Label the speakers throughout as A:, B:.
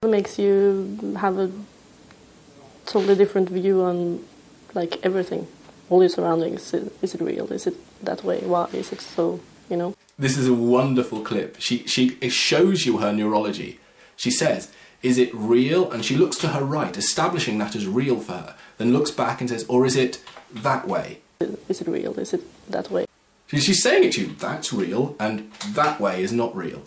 A: It makes you have a totally different view on like everything, all your surroundings. Is it real? Is it that way? Why is it so, you know?
B: This is a wonderful clip. It shows you her neurology. She says, is it real? And she looks to her right, establishing that as real for her, then looks back and says, or is it that way?
A: Is it real? Is it that way?
B: She's saying it to you, that's real, and that way is not real.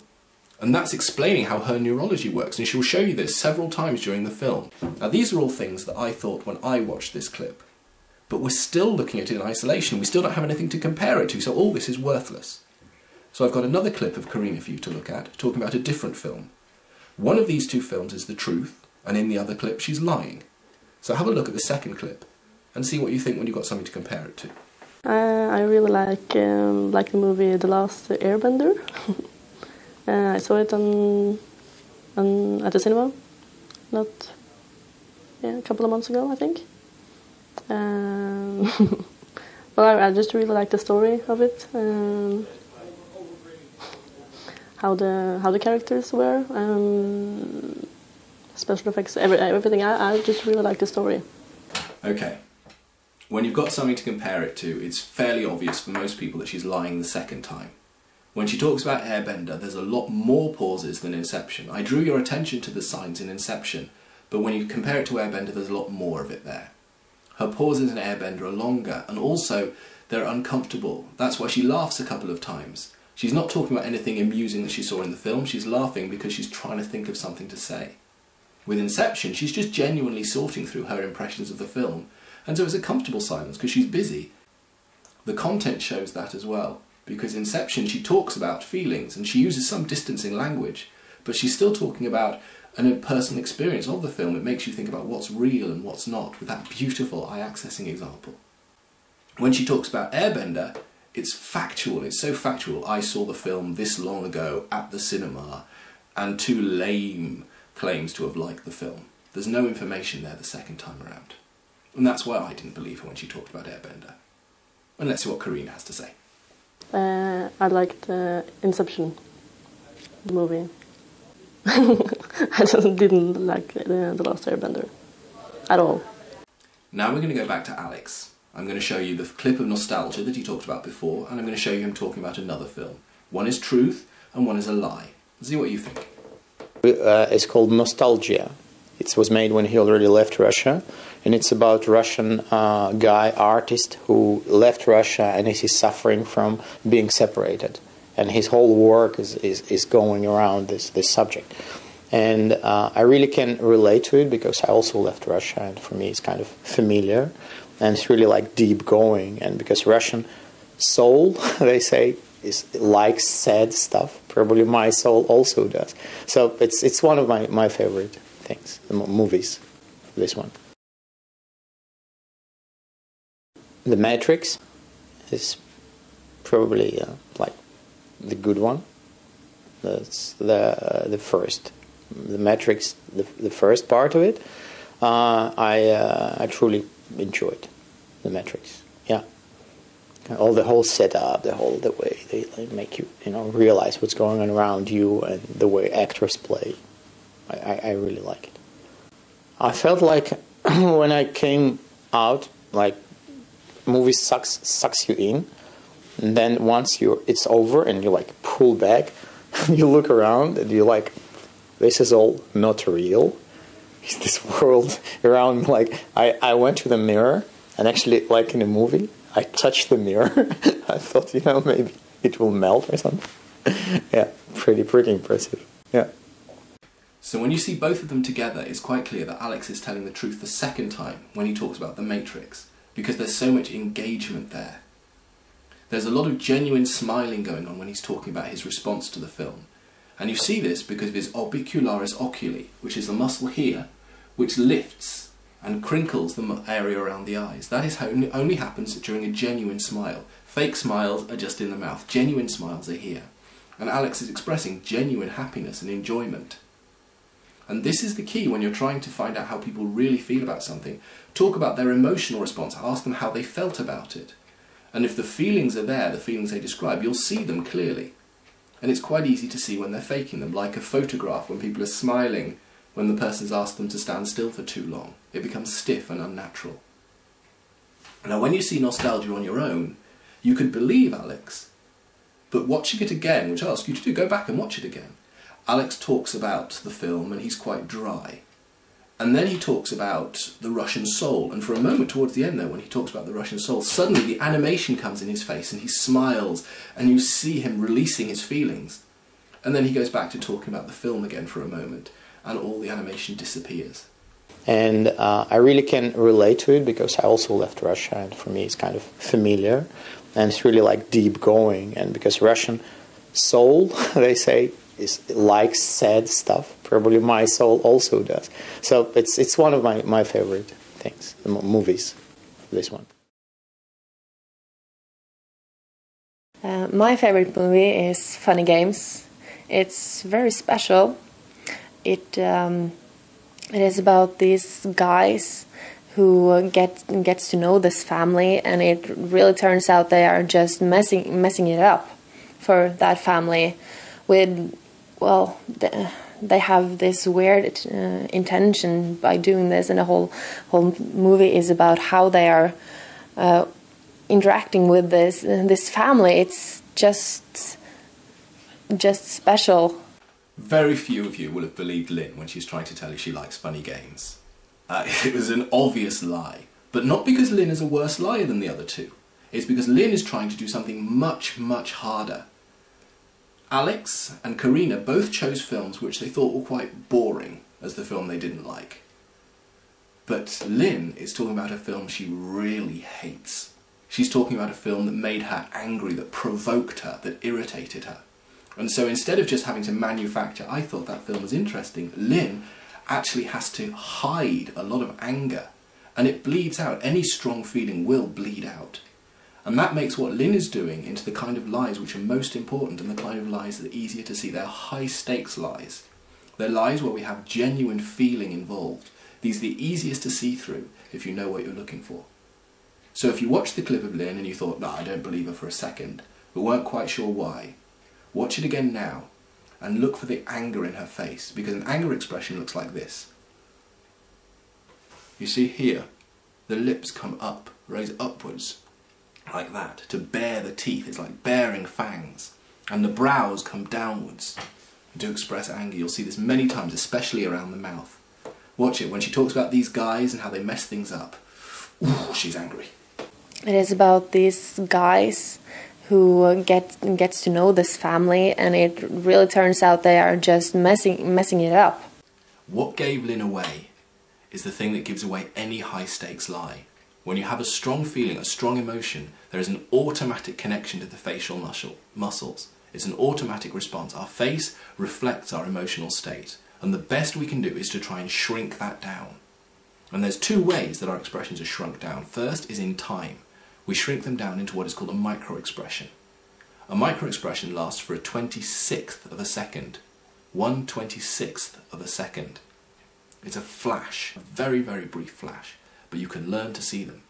B: And that's explaining how her neurology works, and she'll show you this several times during the film. Now these are all things that I thought when I watched this clip, but we're still looking at it in isolation. We still don't have anything to compare it to, so all this is worthless. So I've got another clip of Karina for you to look at, talking about a different film. One of these two films is the truth, and in the other clip she's lying. So have a look at the second clip, and see what you think when you've got something to compare it to.
A: I really like the movie The Last Airbender. I saw it at the cinema, a couple of months ago, I think. Well, I just really like the story of it, how the characters were, special effects, everything. I just really like the story.
B: Okay. When you've got something to compare it to, it's fairly obvious for most people that she's lying the second time. When she talks about Airbender, there's a lot more pauses than Inception. I drew your attention to the signs in Inception, but when you compare it to Airbender, there's a lot more of it there. Her pauses in Airbender are longer, and also they're uncomfortable. That's why she laughs a couple of times. She's not talking about anything amusing that she saw in the film, she's laughing because she's trying to think of something to say. With Inception, she's just genuinely sorting through her impressions of the film, and so it's a comfortable silence because she's busy. The content shows that as well, because in Inception she talks about feelings and she uses some distancing language, but she's still talking about a personal experience of the film. It makes you think about what's real and what's not, with that beautiful eye-accessing example. When she talks about Airbender, it's factual, it's so factual. I saw the film this long ago at the cinema, and too lame claims to have liked the film. There's no information there the second time around. And that's why I didn't believe her when she talked about Airbender. And let's see what Karina has to say.
A: I liked Inception, the movie. I just didn't like The Last Airbender at all.
B: Now we're going to go back to Alex. I'm going to show you the clip of nostalgia that he talked about before, and I'm going to show you him talking about another film. One is truth, and one is a lie. See what you think.
C: It's called Nostalgia. It was made when he already left Russia, and it's about Russian artist who left Russia and is suffering from being separated. And his whole work is going around this subject. And I really can relate to it because I also left Russia, and for me it's kind of familiar. And it's really like deep going, and because Russian soul, they say, likes sad stuff. Probably my soul also does. So it's one of my favorite things, the movies, this one. The Matrix is probably like the good one. That's the first. The Matrix, the first part of it, I truly enjoyed the Matrix. Yeah, the whole setup, the way they make you realize what's going on around you, and the way actors play. I really like it. I felt like when I came out, like movies sucks you in, and then once it's over and you like pull back, you look around and you're like, this is all not real. Is this world around me? Like I went to the mirror, and actually, like in a movie, I touched the mirror. I thought, maybe it will melt or something. Yeah, pretty impressive. Yeah.
B: So when you see both of them together, it's quite clear that Alex is telling the truth the second time when he talks about the Matrix, because there's so much engagement there. There's a lot of genuine smiling going on when he's talking about his response to the film. And you see this because of his orbicularis oculi, which is the muscle here, which lifts and crinkles the area around the eyes. That is how it only happens during a genuine smile. Fake smiles are just in the mouth. Genuine smiles are here. And Alex is expressing genuine happiness and enjoyment. And this is the key when you're trying to find out how people really feel about something. Talk about their emotional response. Ask them how they felt about it. And if the feelings are there, the feelings they describe, you'll see them clearly. And it's quite easy to see when they're faking them, like a photograph when people are smiling when the person's asked them to stand still for too long. It becomes stiff and unnatural. Now, when you see nostalgia on your own, you could believe Alex, but watching it again, which I ask you to do, go back and watch it again. Alex talks about the film and he's quite dry. And then he talks about the Russian soul, and for a moment towards the end there, when he talks about the Russian soul, suddenly the animation comes in his face and he smiles and you see him releasing his feelings. And then he goes back to talking about the film again for a moment, and all the animation disappears.
C: And I really can relate to it because I also left Russia, and for me it's kind of familiar, and it's really like deep going. And because Russian soul, they say, is like sad stuff. Probably my soul also does. So it's one of my favorite things, the movies. This one.
D: My favorite movie is Funny Games. It's very special. It is about these guys who gets to know this family, and it really turns out they are just messing it up for that family. With, well, they have this weird intention by doing this, and the whole movie is about how they are interacting with this family. It's just special.
B: Very few of you will have believed Lynn when she's trying to tell you she likes funny games. It was an obvious lie, but not because Lynn is a worse liar than the other two. It's because Lynn is trying to do something much, much harder. Alex and Karina both chose films which they thought were quite boring as the film they didn't like. But Lynn is talking about a film she really hates. She's talking about a film that made her angry, that provoked her, that irritated her. And so instead of just having to manufacture, I thought that film was interesting, Lynn actually has to hide a lot of anger. And it bleeds out. Any strong feeling will bleed out. And that makes what Lynn is doing into the kind of lies which are most important and the kind of lies that are easier to see. They're high stakes lies. They're lies where we have genuine feeling involved. These are the easiest to see through if you know what you're looking for. So if you watched the clip of Lynn and you thought, no, I don't believe her for a second, but weren't quite sure why, watch it again now and look for the anger in her face, because an anger expression looks like this. You see here, the lips come up, raise upwards, like that, to bare the teeth. It's like baring fangs. And the brows come downwards to express anger. You'll see this many times, especially around the mouth. Watch it. When she talks about these guys and how they mess things up, ooh, she's angry.
D: It is about these guys who gets to know this family, and it really turns out they are just messing it up.
B: What gave Lynn away is the thing that gives away any high-stakes lie. When you have a strong feeling, a strong emotion, there is an automatic connection to the facial muscles. It's an automatic response. Our face reflects our emotional state, and the best we can do is to try and shrink that down. And there's two ways that our expressions are shrunk down. First is in time. We shrink them down into what is called a microexpression. A microexpression lasts for a 26th of a second. 1/26th of a second. It's a flash, a very, very brief flash, but you can learn to see them.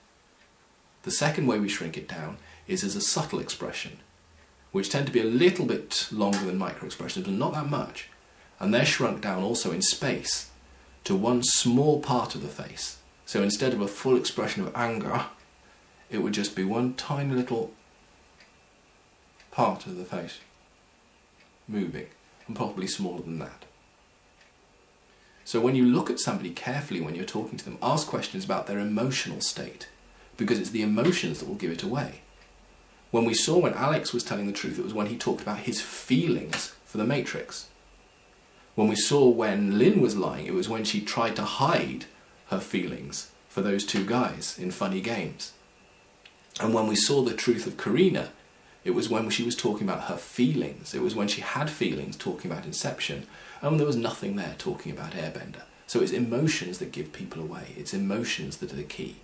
B: The second way we shrink it down is as a subtle expression, which tend to be a little bit longer than microexpressions, but not that much. And they're shrunk down also in space to one small part of the face. So instead of a full expression of anger, it would just be one tiny little part of the face moving, and probably smaller than that. So when you look at somebody carefully when you're talking to them, ask questions about their emotional state, because it's the emotions that will give it away. When Alex was telling the truth, it was when he talked about his feelings for the Matrix. When we saw when Lynn was lying, it was when she tried to hide her feelings for those two guys in Funny Games. And when we saw the truth of Karina, it was when she was talking about her feelings. It was when she had feelings talking about Inception, and when there was nothing there talking about Airbender. So it's emotions that give people away. It's emotions that are the key.